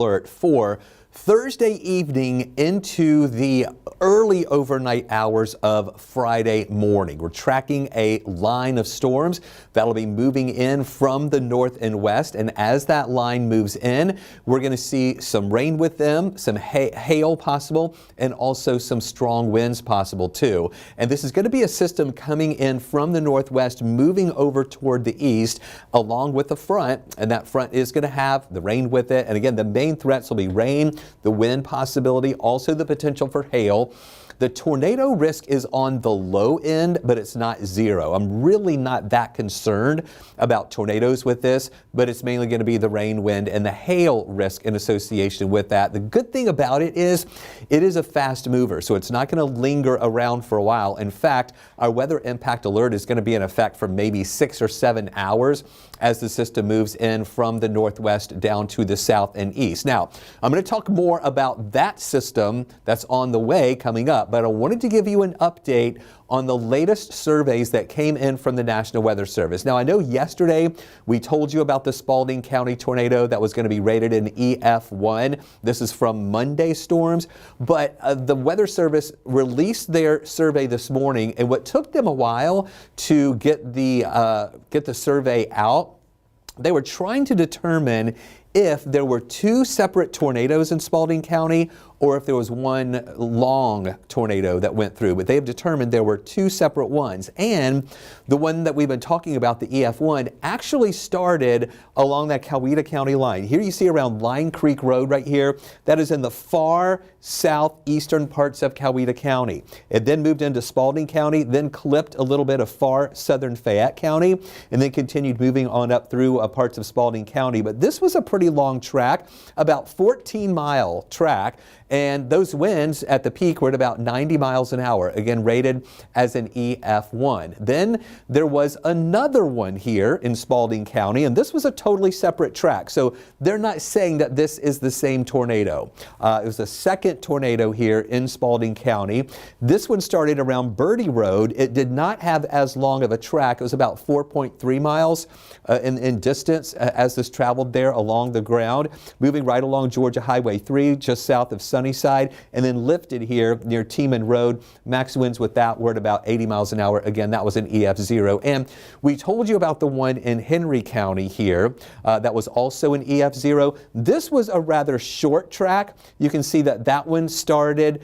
alert for Thursday evening into the early overnight hours of Friday morning. We're tracking a line of storms that'll be moving in from the north and west, and as that line moves in, we're going to see some rain with them, some hail possible, and also some strong winds possible too. And this is going to be a system coming in from the northwest, moving over toward the east along with the front, and that front is going to have the rain with it. And again, the main threats will be rain, the wind possibility, also the potential for hail. The tornado risk is on the low end, but it's not zero. I'm really not that concerned about tornadoes with this, but it's mainly going to be the rain, wind, and the hail risk in association with that. The good thing about it is a fast mover, so it's not going to linger around for a while. In fact, our weather impact alert is going to be in effect for maybe 6 or 7 hours as the system moves in from the northwest down to the south and east. Now, I'm going to talk more about that system that's on the way coming up, but I wanted to give you an update on the latest surveys that came in from the National Weather Service. Now, I know yesterday we told you about the Spalding County tornado that was going to be rated an EF1. This is from Monday storms, but the Weather Service released their survey this morning, and what took them a while to get the survey out, they were trying to determine if there were 2 separate tornadoes in Spalding County or if there was one long tornado that went through. But they have determined there were 2 separate ones. And the one that we've been talking about, the EF1, actually started along that Coweta County line. Here you see around Line Creek Road right here. That is in the far southeastern parts of Coweta County. It then moved into Spalding County, then clipped a little bit of far southern Fayette County, and then continued moving on up through parts of Spalding County. But this was a pretty long track, about 14-mile track. And those winds at the peak were at about 90 miles an hour, again rated as an EF1. Then there was another one here in Spalding County, and this was a totally separate track. So they're not saying that this is the same tornado. It was a second tornado here in Spalding County. This one started around Birdie Road. It did not have as long of a track. It was about 4.3 miles in distance as this traveled there along the ground, moving right along Georgia Highway 3, just south of Sunnyside, and then lifted here near Teeman Road. Max winds with that were at about 80 miles an hour. Again, that was an EF0. And we told you about the one in Henry County here that was also an EF0. This was a rather short track. You can see that that one started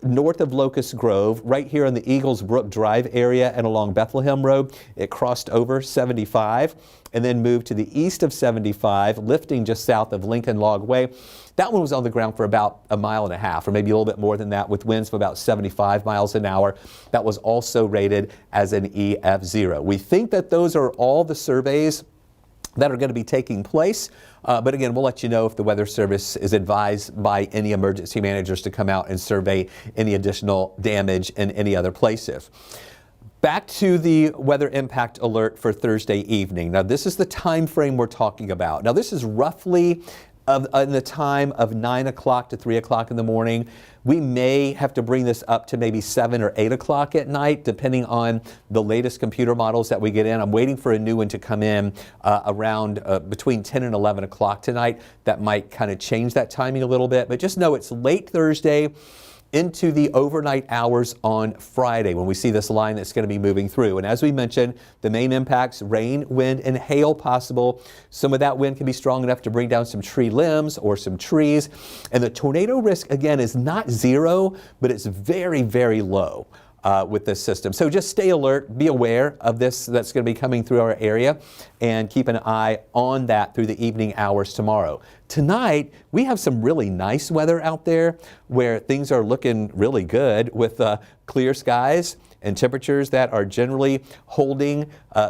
north of Locust Grove, right here in the Eagles Brook Drive area and along Bethlehem Road. It crossed over 75 and then moved to the east of 75, lifting just south of Lincoln Log Way. That one was on the ground for about 1.5 miles, or maybe a little bit more than that, with winds of about 75 miles an hour. That was also rated as an EF0. We think that those are all the surveys that are going to be taking place. But again, we'll let you know if the Weather Service is advised by any emergency managers to come out and survey any additional damage in any other places. Back to the weather impact alert for Thursday evening. Now, this is the time frame we're talking about. Now, this is roughly in the time of 9 o'clock to 3 o'clock in the morning. We may have to bring this up to maybe 7 or 8 o'clock at night, depending on the latest computer models that we get in. I'm waiting for a new one to come in around between 10 and 11 o'clock tonight. That might kind of change that timing a little bit, but just know it's late Thursday into the overnight hours on Friday when we see this line that's going to be moving through. And as we mentioned, the main impacts, rain, wind, and hail possible. Some of that wind can be strong enough to bring down some tree limbs or some trees. And the tornado risk, again, is not zero, but it's very, very low with this system. So just stay alert, be aware of this that's going to be coming through our area, and keep an eye on that through the evening hours tomorrow. Tonight, we have some really nice weather out there where things are looking really good with clear skies and temperatures that are generally holding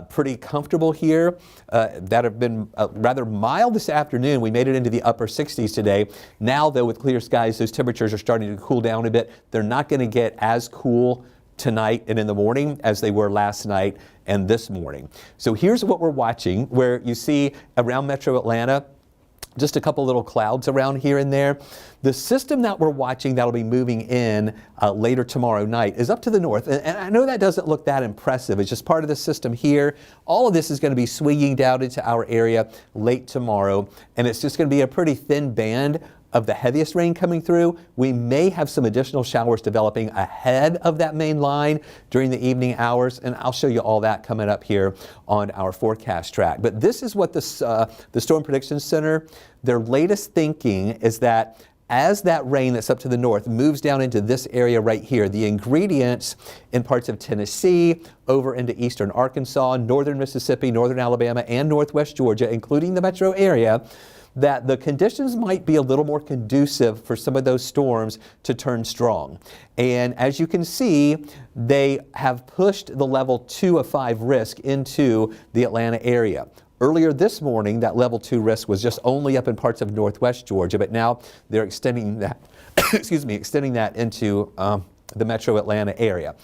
pretty comfortable here that have been rather mild this afternoon. We made it into the upper 60s today. Now, though, with clear skies, those temperatures are starting to cool down a bit. They're not going to get as cool tonight and in the morning as they were last night and this morning. So here's what we're watching, where you see around Metro Atlanta, Just a couple little clouds around here and there. The system that we're watching that'll be moving in later tomorrow night is up to the north. And I know that doesn't look that impressive. It's just part of the system here. All of this is going to be swinging down into our area late tomorrow. And it's just going to be a pretty thin band of the heaviest rain coming through. We may have some additional showers developing ahead of that main line during the evening hours, and I'll show you all that coming up here on our forecast track. But this is what the Storm Prediction Center, their latest thinking is that as that rain that's up to the north moves down into this area right here, the ingredients in parts of Tennessee, over into eastern Arkansas, northern Mississippi, northern Alabama, and northwest Georgia, including the metro area, that the conditions might be a little more conducive for some of those storms to turn strong. And as you can see, they have pushed the level 2 of 5 risk into the Atlanta area. Earlier this morning, that level 2 risk was just only up in parts of northwest Georgia, but now they're extending that, extending that into the metro Atlanta area.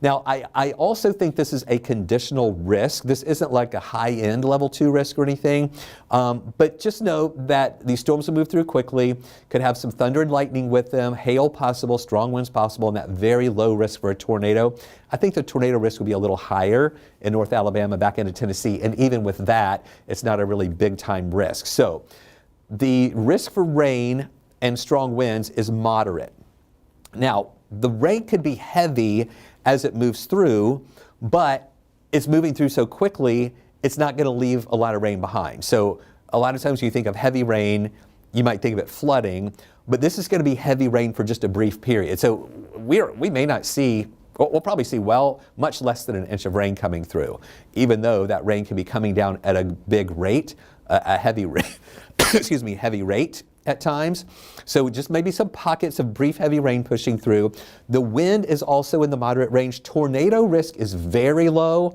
Now, I also think this is a conditional risk. This isn't like a high-end level 2 risk or anything, but just know that these storms will move through quickly, could have some thunder and lightning with them, hail possible, strong winds possible, and that very low risk for a tornado. I think the tornado risk will be a little higher in North Alabama back into Tennessee, and even with that, it's not a really big-time risk. So the risk for rain and strong winds is moderate. Now, the rain could be heavy as it moves through, but it's moving through so quickly, it's not going to leave a lot of rain behind. So a lot of times when you think of heavy rain, you might think of it flooding, but this is going to be heavy rain for just a brief period. So we may not see, we'll probably see much less than an inch of rain coming through, even though that rain can be coming down at a big rate, a heavy rate, heavy rate at times. So just maybe some pockets of brief heavy rain pushing through. The wind is also in the moderate range. Tornado risk is very low.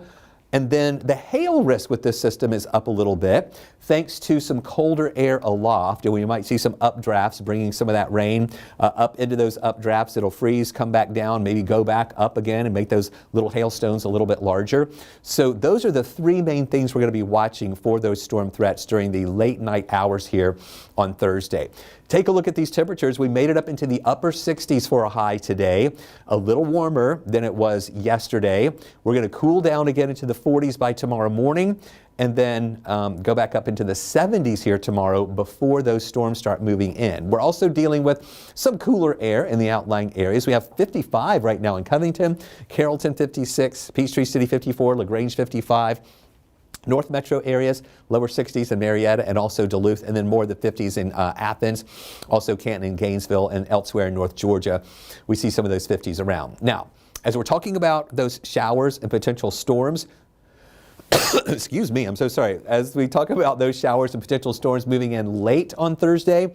And then the hail risk with this system is up a little bit, thanks to some colder air aloft. And we might see some updrafts bringing some of that rain up into those updrafts. It'll freeze, come back down, maybe go back up again and make those little hailstones a little bit larger. So those are the 3 main things we're going to be watching for those storm threats during the late night hours here on Thursday. Take a look at these temperatures. We made it up into the upper 60s for a high today, a little warmer than it was yesterday. We're going to cool down again into the 40s by tomorrow morning, and then go back up into the 70s here tomorrow before those storms start moving in. We're also dealing with some cooler air in the outlying areas. We have 55 right now in Covington, Carrollton 56, Peachtree City 54, LaGrange 55. North metro areas, lower 60s in Marietta and also Duluth, and then more of the 50s in Athens, also Canton and Gainesville, and elsewhere in North Georgia. We see some of those 50s around. Now, as we're talking about those showers and potential storms, excuse me, I'm so sorry. As we talk about those showers and potential storms moving in late on Thursday,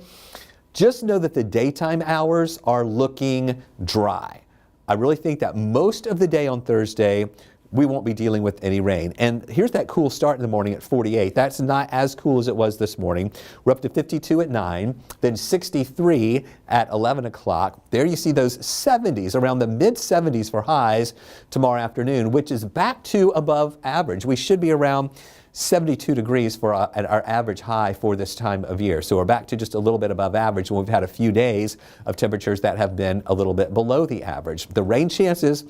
just know that the daytime hours are looking dry. I really think that most of the day on Thursday, we won't be dealing with any rain. And here's that cool start in the morning at 48. That's not as cool as it was this morning. We're up to 52 at 9, then 63 at 11 o'clock. There you see those 70s, around the mid 70s for highs tomorrow afternoon, which is back to above average. We should be around 72 degrees for our average high for this time of year. So we're back to just a little bit above average when we've had a few days of temperatures that have been a little bit below the average. The rain chances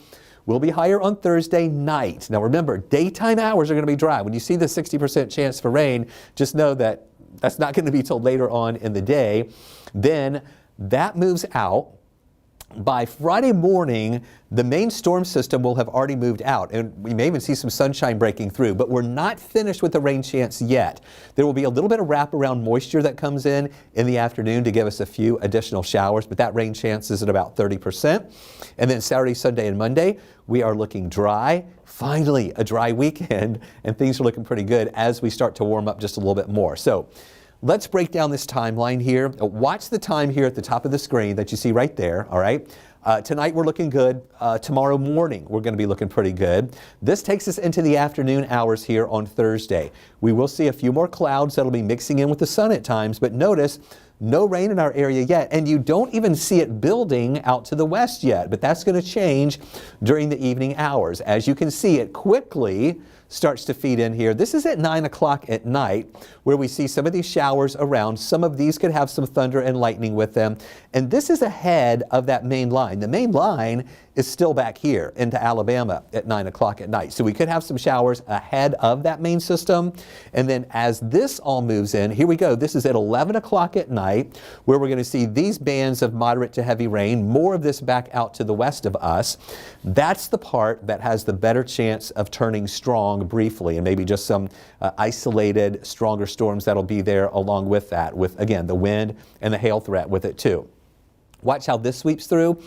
will be higher on Thursday night. Now remember, daytime hours are going to be dry. When you see the 60% chance for rain, just know that that's not going to be till later on in the day. Then that moves out. By Friday morning, the main storm system will have already moved out, and we may even see some sunshine breaking through, but we're not finished with the rain chance yet. There will be a little bit of wraparound moisture that comes in the afternoon to give us a few additional showers, but that rain chance is at about 30%. And then Saturday, Sunday, and Monday, we are looking dry. Finally, a dry weekend, and things are looking pretty good as we start to warm up just a little bit more. So let's break down this timeline here. Watch the time here at the top of the screen that you see right there, all right? Tonight we're looking good. Tomorrow morning we're going to be looking pretty good. This takes us into the afternoon hours here on Thursday. We will see a few more clouds that'll be mixing in with the sun at times, but notice no rain in our area yet, and you don't even see it building out to the west yet, but that's going to change during the evening hours. As you can see, it quickly starts to feed in here. This is at 9 o'clock at night where we see some of these showers around. Some of these could have some thunder and lightning with them. And this is ahead of that main line. The main line is still back here into Alabama at 9 o'clock at night. So we could have some showers ahead of that main system. And then as this all moves in, here we go. This is at 11 o'clock at night where we're going to see these bands of moderate to heavy rain, more of this back out to the west of us. That's the part that has the better chance of turning strong briefly, and maybe just some isolated stronger storms that'll be there along with that, with again the wind and the hail threat with it too. Watch how this sweeps through.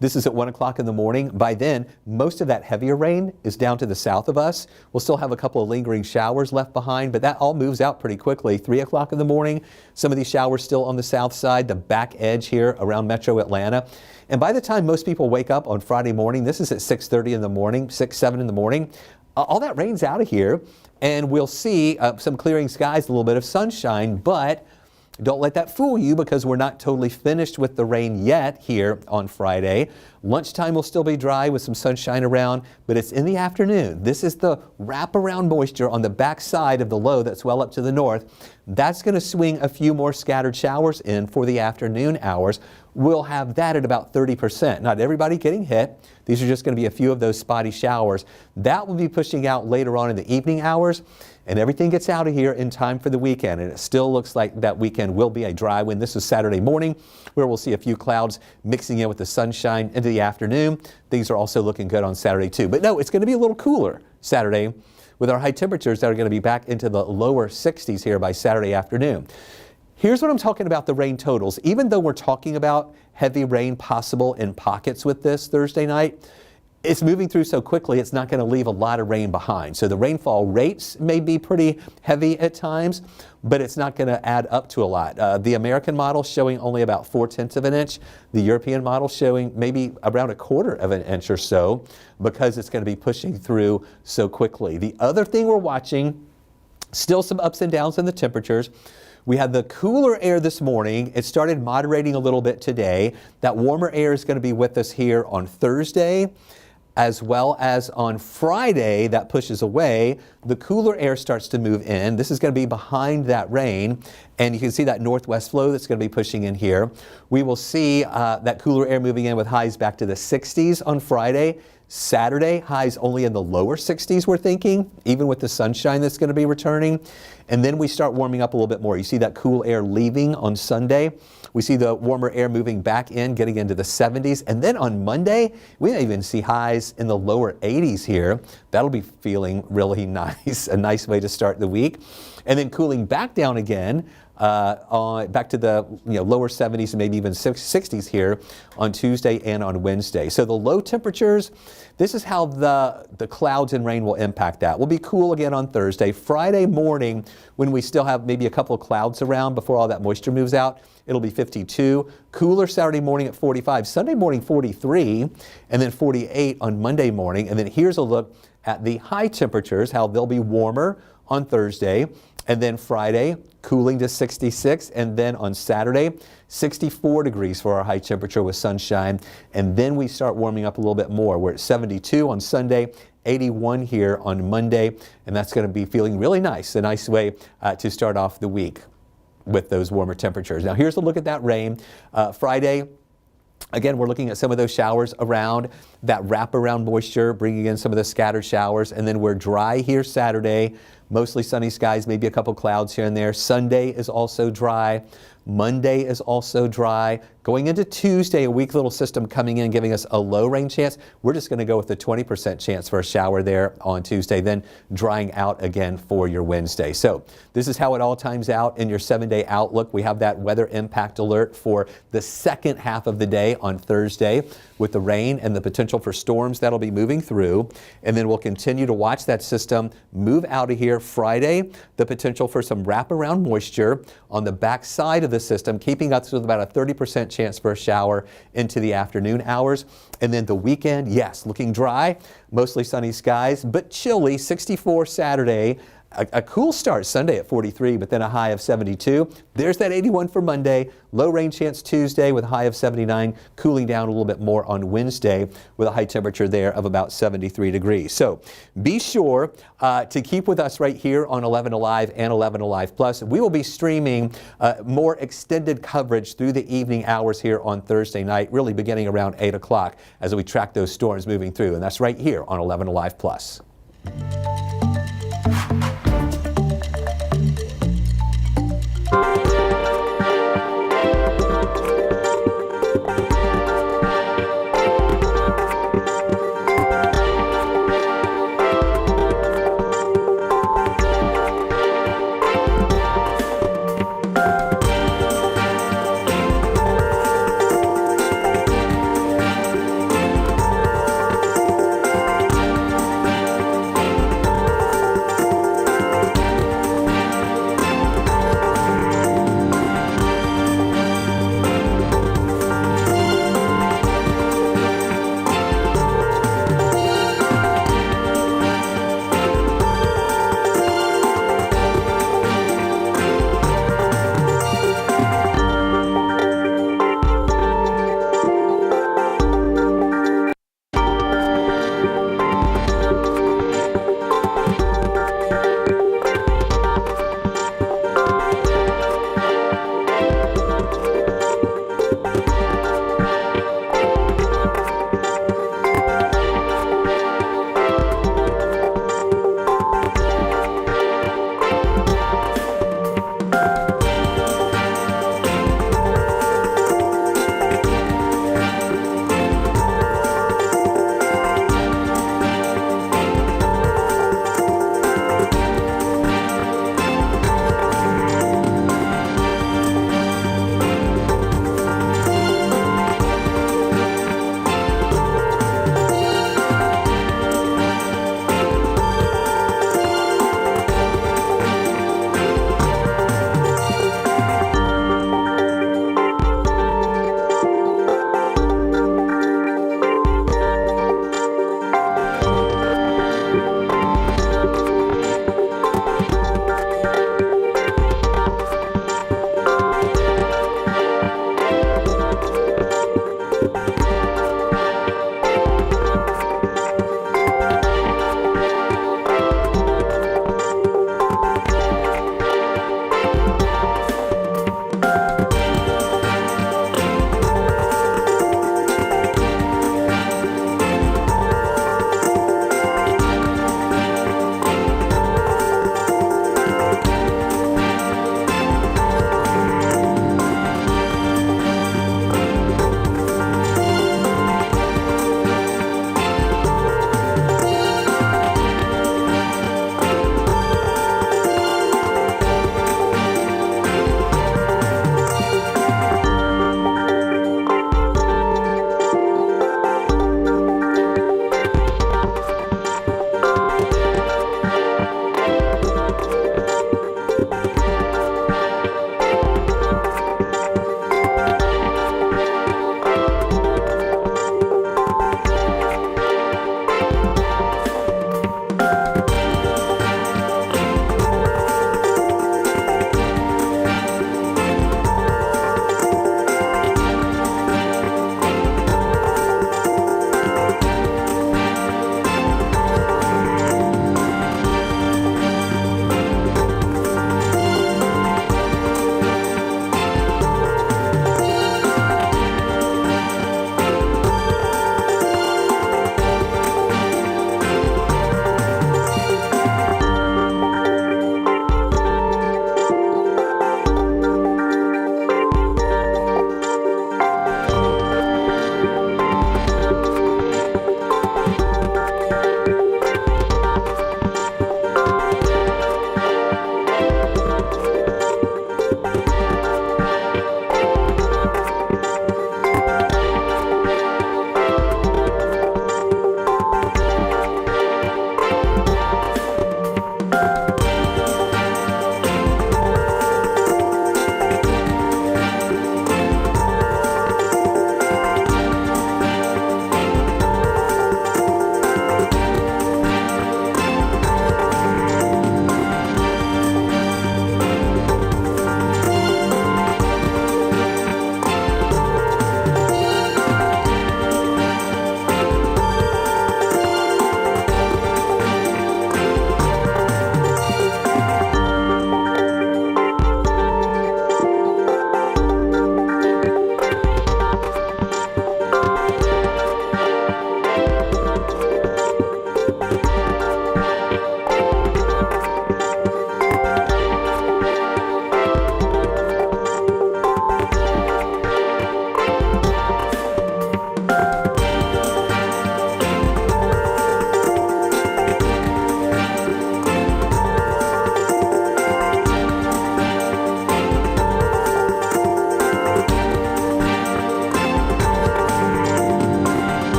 This is at 1 o'clock in the morning. By then, most of that heavier rain is down to the south of us. We'll still have a couple of lingering showers left behind, but that all moves out pretty quickly. 3 o'clock in the morning, some of these showers still on the south side, the back edge here around metro Atlanta. And by the time most people wake up on Friday morning, this is at 6:30 in the morning, 6, 7 in the morning, all that rain's out of here, and we'll see some clearing skies, a little bit of sunshine, but don't let that fool you because we're not totally finished with the rain yet here on Friday. Lunchtime will still be dry with some sunshine around, but it's in the afternoon. This is the wraparound moisture on the back side of the low that's well up to the north. That's going to swing a few more scattered showers in for the afternoon hours. We'll have that at about 30%. Not everybody getting hit. These are just going to be a few of those spotty showers. That will be pushing out later on in the evening hours. And everything gets out of here in time for the weekend. And it still looks like that weekend will be a dry one. This is Saturday morning where we'll see a few clouds mixing in with the sunshine into the afternoon. Things are also looking good on Saturday too. But no, it's going to be a little cooler Saturday with our high temperatures that are going to be back into the lower 60s here by Saturday afternoon. Here's what I'm talking about the rain totals. Even though we're talking about heavy rain possible in pockets with this Thursday night, it's moving through so quickly, it's not going to leave a lot of rain behind. So the rainfall rates may be pretty heavy at times, but it's not going to add up to a lot. The American model showing only about 4/10 of an inch. The European model showing maybe around 1/4 of an inch or so because it's going to be pushing through so quickly. The other thing we're watching, still some ups and downs in the temperatures. We had the cooler air this morning. It started moderating a little bit today. That warmer air is going to be with us here on Thursday, as well as on Friday. That pushes away. The cooler air starts to move in. This is going to be behind that rain, and you can see that northwest flow that's going to be pushing in here. We will see that cooler air moving in with highs back to the 60s on Friday. Saturday, highs only in the lower 60s, we're thinking, even with the sunshine that's going to be returning. And then we start warming up a little bit more. You see that cool air leaving on Sunday. We see the warmer air moving back in, getting into the 70s. And then on Monday, we may even see highs in the lower 80s here. That'll be feeling really nice, a nice way to start the week. And then cooling back down again, back to the lower 70s and maybe even 60s here on Tuesday and on Wednesday. So the low temperatures, this is how the clouds and rain will impact that. We'll be cool again on Thursday. Friday morning, when we still have maybe a couple of clouds around before all that moisture moves out, it'll be 52. Cooler Saturday morning at 45. Sunday morning 43, and then 48 on Monday morning. And then here's a look at the high temperatures, how they'll be warmer on Thursday. And then Friday, cooling to 66. And then on Saturday, 64 degrees for our high temperature with sunshine. And then we start warming up a little bit more. We're at 72 on Sunday, 81 here on Monday. And that's going to be feeling really nice, a nice way to start off the week with those warmer temperatures. Now here's a look at that rain. Friday, again, we're looking at some of those showers around, that wraparound moisture, bringing in some of the scattered showers. And then we're dry here Saturday, mostly sunny skies, maybe a couple clouds here and there. Sunday is also dry. Monday is also dry. Going into Tuesday, a weak little system coming in, giving us a low rain chance. We're just going to go with a 20% chance for a shower there on Tuesday, then drying out again for your Wednesday. So this is how it all times out in your 7-day outlook. We have that weather impact alert for the second half of the day on Thursday with the rain and the potential for storms that'll be moving through. And then we'll continue to watch that system move out of here Friday, the potential for some wraparound moisture on the back side of the system, keeping us with about a 30% chance for a shower into the afternoon hours. And then the weekend, yes, looking dry, mostly sunny skies, but chilly, 64 Saturday, A cool start Sunday at 43, but then a high of 72. There's that 81 for Monday. Low rain chance Tuesday with a high of 79, cooling down a little bit more on Wednesday with a high temperature there of about 73 degrees. So be sure to keep with us right here on 11 Alive and 11 Alive Plus. We will be streaming more extended coverage through the evening hours here on Thursday night, really beginning around 8 o'clock as we track those storms moving through. And that's right here on 11 Alive Plus.